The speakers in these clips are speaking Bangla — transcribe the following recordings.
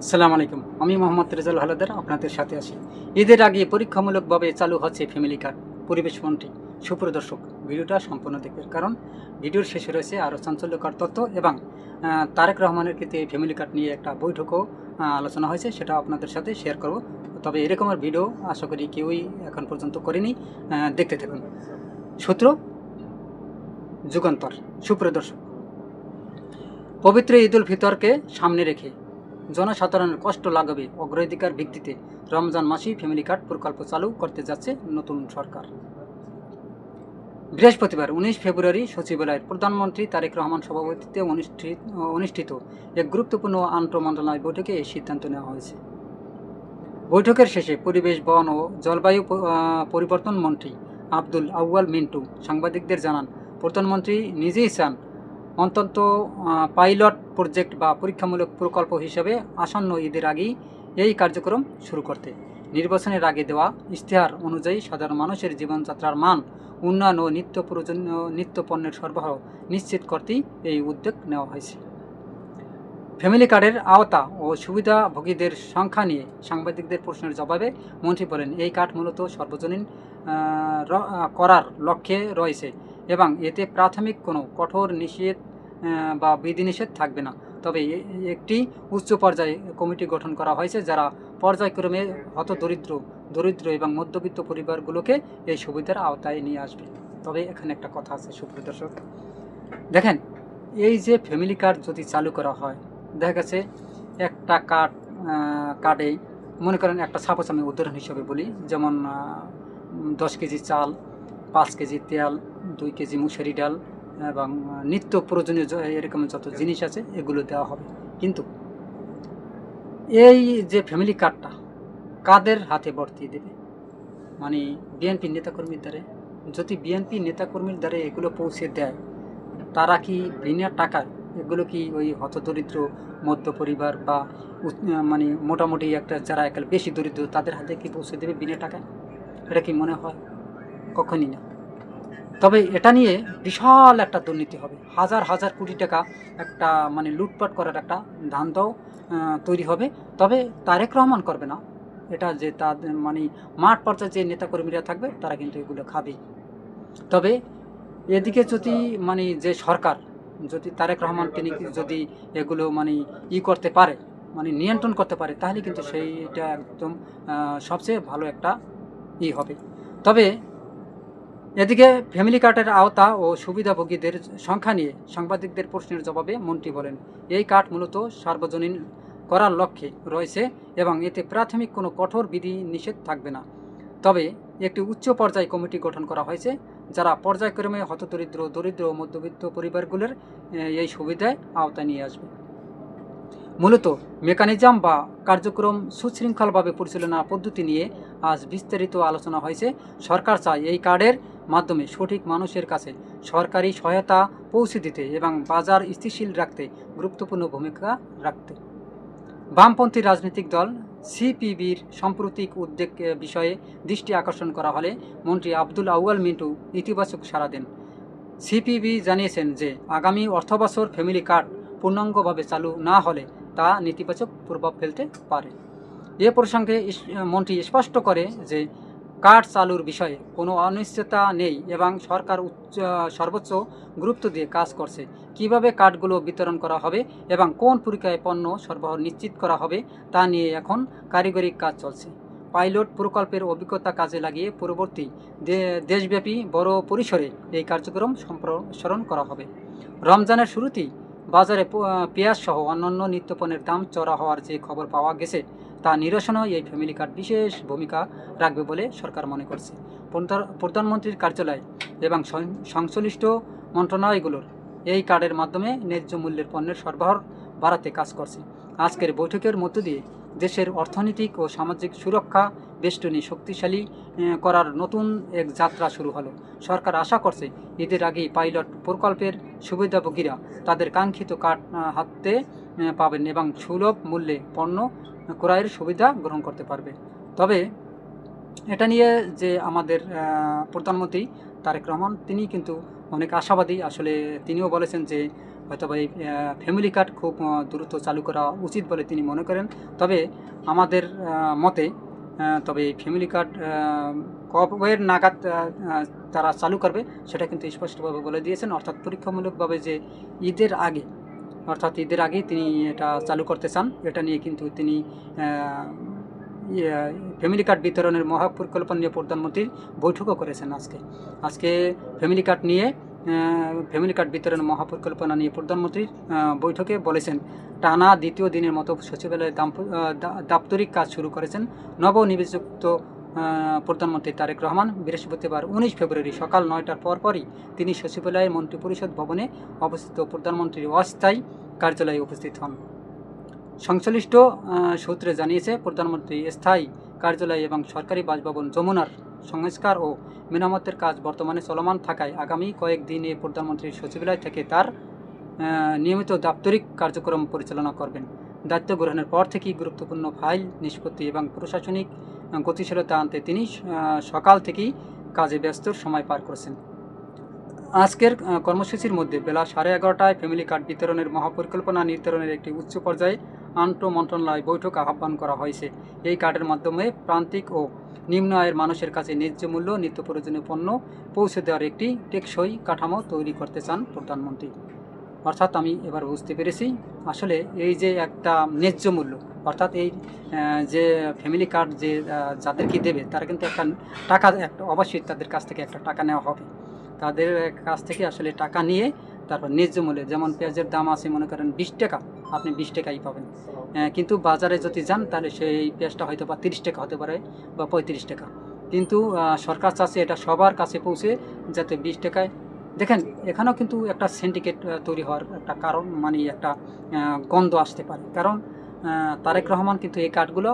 আসসালামু আলাইকুম। আমি মোহাম্মদ রেজাল হালাদার আপনাদের সাথে আছি। ঈদের আগে পরীক্ষামূলকভাবে চালু হচ্ছে ফ্যামিলি কার্ড। পরিবেশ মন্ত্রী সুপ্রিয় দর্শক, ভিডিওটা সম্পূর্ণ দেখবেন, কারণ ভিডিওর শেষে রয়েছে আরও চাঞ্চল্যকর তথ্য এবং তারেক রহমানের ক্ষেত্রে ফ্যামিলি কার্ড নিয়ে একটা বৈঠকও আলোচনা হয়েছে, সেটা আপনাদের সাথে শেয়ার করব। তবে এরকমের ভিডিও আশা করি কেউই এখন পর্যন্ত করেনি। দেখতে থাকুন। সূত্র যুগান্তর। সুপ্রিয় দর্শক, পবিত্র ঈদ উল ফিতরকে সামনে রেখে জনসাধারণের কষ্ট লাঘবে অগ্রাধিকার ভিত্তিতে রমজান মাসেই ফ্যামিলি কার্ড প্রকল্প চালু করতে যাচ্ছে নতুন সরকার। বৃহস্পতিবার 19 ফেব্রুয়ারি সচিবালয়ের প্রধানমন্ত্রী তারেক রহমান সভাপতিত্বে অনুষ্ঠিত এক গুরুত্বপূর্ণ আন্তঃমন্ত্রণালয় বৈঠকে এই সিদ্ধান্ত নেওয়া হয়েছে। বৈঠকের শেষে পরিবেশ, বন ও জলবায়ু পরিবর্তন মন্ত্রী আব্দুল আউয়াল মিন্টু সাংবাদিকদের জানান, প্রধানমন্ত্রী নিজেই চান অন্তত পাইলট প্রজেক্ট বা পরীক্ষামূলক প্রকল্প হিসেবে আসন্ন ঈদের আগেই এই কার্যক্রম শুরু করতে। নির্বাচনের আগে দেওয়া ইশতেহার অনুযায়ী সাধারণ মানুষের জীবনযাত্রার মান উন্নয়ন ও নিত্য প্রয়োজনীয় নিত্য পণ্যের সরবরাহ নিশ্চিত করতেই এই উদ্যোগ নেওয়া হয়েছে। ফ্যামিলি কার্ডের আওতা ও সুবিধাভোগীদের সংখ্যা নিয়ে সাংবাদিকদের প্রশ্নের জবাবে মন্ত্রী বলেন, এই কার্ড মূলত সর্বজনীন করার লক্ষ্যে রয়েছে এবং এতে প্রাথমিক কোনো কঠোর নিষেধ বা বিধিনিষেধ থাকবে না। তবে একটি উচ্চ পর্যায়ে কমিটি গঠন করা হয়েছে, যারা পর্যায়ক্রমে দরিদ্র এবং মধ্যবিত্ত পরিবারগুলোকে এই সুবিধার আওতায় নিয়ে আসবে। তবে এখানে একটা কথা আছে সুপ্রিয় দর্শক, দেখেন, এই যে ফ্যামিলি কার্ড যদি চালু করা হয়, দেখা গেছে একটা কার্ডে মনে করেন, একটা সাপোজ আমি উদাহরণ হিসেবে বলি, যেমন 10 কেজি চাল, 5 কেজি তেল, 2 কেজি মুসুরি ডাল এবং নিত্য প্রয়োজনীয় এরকম যত জিনিস আছে এগুলো দেওয়া হবে। কিন্তু এই যে ফ্যামিলি কার্ডটা কাদের হাতে বর্তিয়ে দেবে? মানে বিএনপি নেতাকর্মীর দ্বারে। যদি বিএনপি নেতাকর্মীর দ্বারে এগুলো পৌঁছে দেয়, তারা কি বিনা টাকায় এগুলো কি ওই হতদরিদ্র মধ্য পরিবার বা মানে মোটামুটি একটা যারা একেবারে বেশি দরিদ্র তাদের হাতে কি পৌঁছে দেবে বিনা টাকায়? এটা কি মনে হয়? কখনই না। তবে এটা নিয়ে বিশাল একটা দুর্নীতি হবে, হাজার হাজার কোটি টাকা একটা মানে লুটপাট করার একটা ধান্দাও তৈরি হবে। তবে তারেক রহমান করবে না এটা, যে তাদের মানে মাঠ পর্যায়ে যে নেতাকর্মীরা থাকবে তারা কিন্তু এগুলো খাবেই। তবে এদিকে যদি মানে যে সরকার, যদি তারেক রহমান তিনি যদি এগুলো মানে করতে পারে, মানে নিয়ন্ত্রণ করতে পারে, তাহলে কিন্তু সেইটা একদম সবচেয়ে ভালো একটা হবে। তবে এদিকে ফ্যামিলি কার্ডের আওতা ও সুবিধাভোগীদের সংখ্যা নিয়ে সাংবাদিকদের প্রশ্নের জবাবে মন্ত্রী বলেন, এই কার্ড মূলত সার্বজনীন করার লক্ষ্যে রয়েছে এবং এতে প্রাথমিক কোনো কঠোর বিধি নিষেধ থাকবে না। তবে একটি উচ্চ পর্যায় কমিটি গঠন করা হয়েছে, যারা পর্যায়ক্রমে দরিদ্র ও মধ্যবিত্ত পরিবারগুলোর এই সুবিধায় আওতায় নিয়ে আসবে। মূলত মেকানিজম বা কার্যক্রম সুশৃঙ্খলভাবে পরিচালনার পদ্ধতি নিয়ে আজ বিস্তারিত আলোচনা হয়েছে। সরকার চায় এই কার্ডের মাধ্যমে সঠিক মানুষের কাছে সরকারি সহায়তা পৌঁছে দিতে এবং বাজার স্থিতিশীল রাখতে গুরুত্বপূর্ণ ভূমিকা রাখতে। বামপন্থী রাজনৈতিক দল সিপিবির সাম্প্রতিক উদ্বেগ বিষয়ে দৃষ্টি আকর্ষণ করা হলে মন্ত্রী আব্দুল আউয়াল মিন্টু ইতিবাচক সাড়া দেন। সিপিবি জানিয়েছেন যে আগামী অর্থবছর ফ্যামিলি কার্ড পূর্ণাঙ্গভাবে চালু না হলে তা নেতিবাচক প্রভাব ফেলতে পারে। এ প্রসঙ্গে মন্ত্রী স্পষ্ট করে যে কার্ড চালুর বিষয়ে কোনো অনিশ্চয়তা নেই এবং সরকার সর্বোচ্চ গুরুত্ব দিয়ে কাজ করছে। কিভাবে কার্ডগুলো বিতরণ করা হবে এবং কোন প্রক্রিয়ায় পণ্য সরবরাহ নিশ্চিত করা হবে তা নিয়ে এখন কারিগরি কাজ চলছে। পাইলট প্রকল্পের অভিজ্ঞতা কাজে লাগিয়ে পরবর্তী দেশব্যাপী বড় পরিসরে এই কার্যক্রম সম্প্রসারণ করা হবে। রমজানের শুরুতেই বাজারে পেঁয়াজ সহ অন্যান্য নিত্যপণ্যের দাম চড়া হওয়ার যে খবর পাওয়া গেছে, তা নিরসনেও এই ফ্যামিলি কার্ড বিশেষ ভূমিকা রাখবে বলে সরকার মনে করছে। প্রধানমন্ত্রীর কার্যালয় এবং সংশ্লিষ্ট মন্ত্রণালয়গুলোর এই কার্ডের মাধ্যমে ন্যায্য মূল্যের পণ্যের সরবরাহ বাড়াতে কাজ করছে। আজকের বৈঠকের মধ্য দিয়ে দেশের অর্থনৈতিক ও সামাজিক সুরক্ষা বেষ্টনী শক্তিশালী করার নতুন এক যাত্রা শুরু হলো। সরকার আশা করছে ঈদের আগেই পাইলট প্রকল্পের সুবিধাভোগীরা তাদের কাঙ্ক্ষিত কার্ড হাতে পাবেন এবং সুলভ মূল্যে পণ্য ক্রয়ের সুবিধা গ্রহণ করতে পারবে। তবে এটা নিয়ে যে আমাদের প্রধানমন্ত্রী তারেক রহমান তিনি কিন্তু অনেক আশাবাদী। আসলে তিনিও বলেছেন যে হয়তো এই ফ্যামিলি কার্ড খুব দ্রুত চালু করা উচিত বলে তিনি মনে করেন। তবে আমাদের মতে তবে এই ফ্যামিলি কার্ড কবের নাগাদ তারা চালু করবে সেটা কিন্তু স্পষ্টভাবে বলে দিয়েছেন, অর্থাৎ পরীক্ষামূলকভাবে যে ঈদের আগে, অর্থাৎ ঈদের আগেই তিনি এটা চালু করতে চান। এটা নিয়ে কিন্তু তিনি ফ্যামিলি কার্ড বিতরণের মহাপরিকল্পনা নিয়ে প্রধানমন্ত্রীর বৈঠকও করেছেন। আজকে ফ্যামিলি কার্ড নিয়ে ফ্যামিলি কার্ড বিতরণের মহাপরিকল্পনা নিয়ে প্রধানমন্ত্রীর বৈঠকে বলেছেন, টানা দ্বিতীয় দিনের মতো সচিবালয়ে দাপ্তরিক কাজ শুরু করেছেন নবনিযুক্ত প্রধানমন্ত্রী তারেক রহমান। বৃহস্পতিবার 19 ফেব্রুয়ারি সকাল 9টার পরপরই তিনি সচিবালয়ের মন্ত্রিপরিষদ ভবনে অবস্থিত প্রধানমন্ত্রীর অস্থায়ী কার্যালয়ে উপস্থিত হন। সংশ্লিষ্ট সূত্রে জানিয়েছে, প্রধানমন্ত্রী স্থায়ী কার্যালয় এবং সরকারি বাসভবন যমুনার সংস্কার ও মেরামতের কাজ বর্তমানে চলমান থাকায় আগামী কয়েকদিনে প্রধানমন্ত্রীর সচিবালয় থেকে তার নিয়মিত দাপ্তরিক কার্যক্রম পরিচালনা করবেন। দায়িত্ব গ্রহণের পর থেকেই গুরুত্বপূর্ণ ফাইল নিষ্পত্তি এবং প্রশাসনিক গতিশীলতা আনতে তিনি সকাল থেকেই কাজে ব্যস্ত সময় পার করেছেন। আজকের কর্মসূচির মধ্যে বেলা 11:30টায় ফ্যামিলি কার্ড বিতরণের মহাপরিকল্পনা নির্ধারণের একটি উচ্চ পর্যায়ে আন্তঃ মন্ত্রণালয় বৈঠক আহ্বান করা হয়েছে। এই কার্ডের মাধ্যমে প্রান্তিক ও নিম্ন আয়ের মানুষের কাছে ন্যায্য মূল্য নিত্য প্রয়োজনীয় পণ্য পৌঁছে দেওয়ার একটি টেকসই কাঠামো তৈরি করতে চান প্রধানমন্ত্রী। অর্থাৎ আমি এবার বুঝতে পেরেছি, আসলে এই যে একটা ন্যায্য মূল্য, অর্থাৎ এই যে ফ্যামিলি কার্ড যে যাদেরকে দেবে তারা কিন্তু একটা টাকা অবশ্যই তাদের কাছ থেকে একটা টাকা নেওয়া হবে। তাদের কাছ থেকে আসলে টাকা নিয়ে তারপর ন্যায্য মূল্যে, যেমন পেঁয়াজের দাম আছে মনে করেন 20 টাকা, আপনি 20 টাকাই পাবেন। কিন্তু বাজারে যদি যান তাহলে সেই পেঁয়াজটা হয়তো বা 30 টাকা হতে পারে বা 35 টাকা। কিন্তু সরকার চাচ্ছে এটা সবার কাছে পৌঁছে যাতে 20 টাকায়। দেখেন এখানেও কিন্তু একটা সিন্ডিকেট তৈরি হওয়ার একটা কারণ, মানে একটা গন্ধ আসতে পারে। কারণ তারেক রহমান কিন্তু এই কার্ডগুলো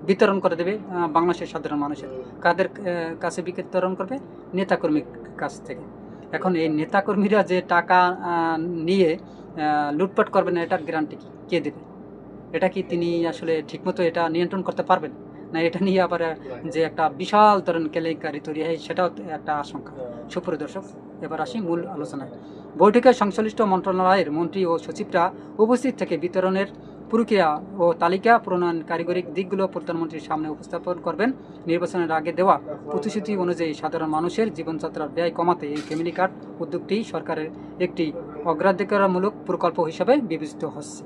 বিতরণ করে দেবে বাংলাদেশের সাধারণ মানুষের। কাদের কাছে বিতরণ করবে? নেতাকর্মীর কাছ থেকে। এখন এই নেতাকর্মীরা যে টাকা নিয়ে লুটপাট করবেন, এটার গ্যারান্টি কে দেবে? এটা কি তিনি আসলে ঠিকমতো এটা নিয়ন্ত্রণ করতে পারবেন? না এটা নিয়ে আবার যে একটা বিশাল ধরনের কেলেঙ্কারি তৈরি হয়, সেটাও একটা আশঙ্কা। সুপ্রিয় দর্শক, এবার আসি মূল আলোচনায়। বৈঠকে সংশ্লিষ্ট মন্ত্রণালয়ের মন্ত্রী ও সচিবরা উপস্থিত থেকে বিতরণের প্রক্রিয়া ও তালিকা প্রণয়ন কারিগরি দিকগুলো প্রধানমন্ত্রীর সামনে উপস্থাপন করবেন। নির্বাচনের আগে দেওয়া প্রতিশ্রুতি অনুযায়ী সাধারণ মানুষের জীবনযাত্রার ব্যয় কমাতে এই ফ্যামিলি কার্ড উদ্যোগটি সরকারের একটি অগ্রাধিকারমূলক প্রকল্প হিসাবে বিবেচিত হচ্ছে।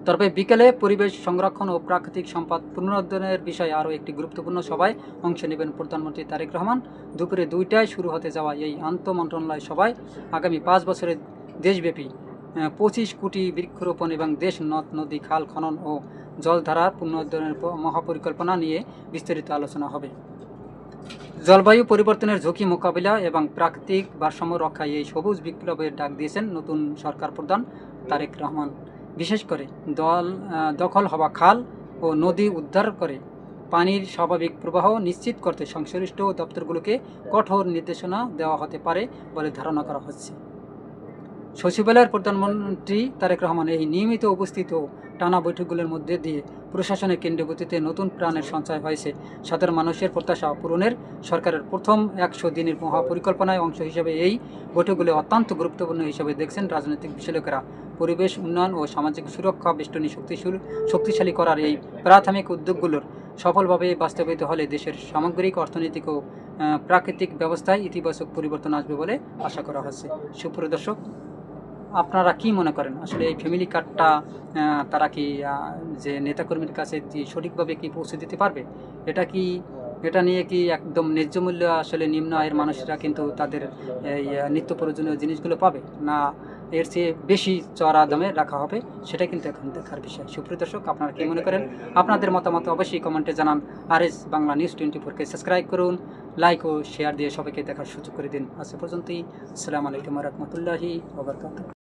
তবে বিকেলে পরিবেশ সংরক্ষণ ও প্রাকৃতিক সম্পদ পুনরুদ্ধারের বিষয়ে আরও একটি গুরুত্বপূর্ণ সভায় অংশ নেবেন প্রধানমন্ত্রী তারেক রহমান। দুপুরে 2টায় শুরু হতে যাওয়া এই আন্তঃ মন্ত্রণালয় সভায় আগামী 5 বছরের দেশব্যাপী 25 কোটি বৃক্ষরোপণ এবং দেশ নদ নদী খাল খনন ও জলধারা পুনরুদ্ধারের মহাপরিকল্পনা নিয়ে বিস্তারিত আলোচনা হবে। জলবায়ু পরিবর্তনের ঝুঁকি মোকাবিলা এবং প্রাকৃতিক ভারসাম্য রক্ষায় এই সবুজ বিপ্লবের ডাক দিয়েছেন নতুন সরকার প্রধান তারেক রহমান। বিশেষ করে দখল হওয়া খাল ও নদী উদ্ধার করে পানির স্বাভাবিক প্রবাহ নিশ্চিত করতে সংশ্লিষ্ট দপ্তরগুলোকে কঠোর নির্দেশনা দেওয়া হতে পারে বলে ধারণা করা হচ্ছে। সচিবালয়ের প্রধানমন্ত্রী তারেক রহমান এই নিয়মিত উপস্থিত ও টানা বৈঠকগুলোর মধ্যে দিয়ে প্রশাসনের কেন্দ্রগতিতে নতুন প্রাণের সঞ্চয় হয়েছে। সাধারণ মানুষের প্রত্যাশা পূরণের সরকারের প্রথম 100 দিনের মহাপরিকল্পনায় অংশ হিসেবে এই বৈঠকগুলো অত্যন্ত গুরুত্বপূর্ণ হিসেবে দেখছেন রাজনৈতিক বিশ্লেষকেরা। পরিবেশ উন্নয়ন ও সামাজিক সুরক্ষা বেষ্টনী শক্তিশালী করার এই প্রাথমিক উদ্যোগগুলোর সফলভাবে বাস্তবায়িত হলে দেশের সামগ্রিক অর্থনৈতিক ও প্রাকৃতিক ব্যবস্থায় ইতিবাচক পরিবর্তন আসবে বলে আশা করা হচ্ছে। সুপ্রিয় দর্শক, আপনারা কি মনে করেন আসলে এই ফ্যামিলি কার্ডটা তারা কি যে নেতাকর্মীর কাছে সঠিকভাবে কি পৌঁছে দিতে পারবে? এটা নিয়ে কি একদম ন্যায্য মূল্য আসলে নিম্ন আয়ের মানুষরা কিন্তু তাদের এই নিত্য প্রয়োজনীয় জিনিসগুলো পাবে, না এর চেয়ে বেশি চড়া দামে রাখা হবে? সেটা কিন্তু এখন দেখার বিষয়। সুপ্রিয় দর্শক, আপনারা কি মনে করেন? আপনাদের মতামত অবশ্যই কমেন্টে জানান। RS বাংলা নিউজ 24-কে সাবস্ক্রাইব করুন, লাইক ও শেয়ার দিয়ে সবাইকে দেখার সুযোগ করে দিন। আজ পর্যন্তই। আসসালামু আলাইকুম ওয়া রাহমাতুল্লাহি ওয়া বারাকাতুহু।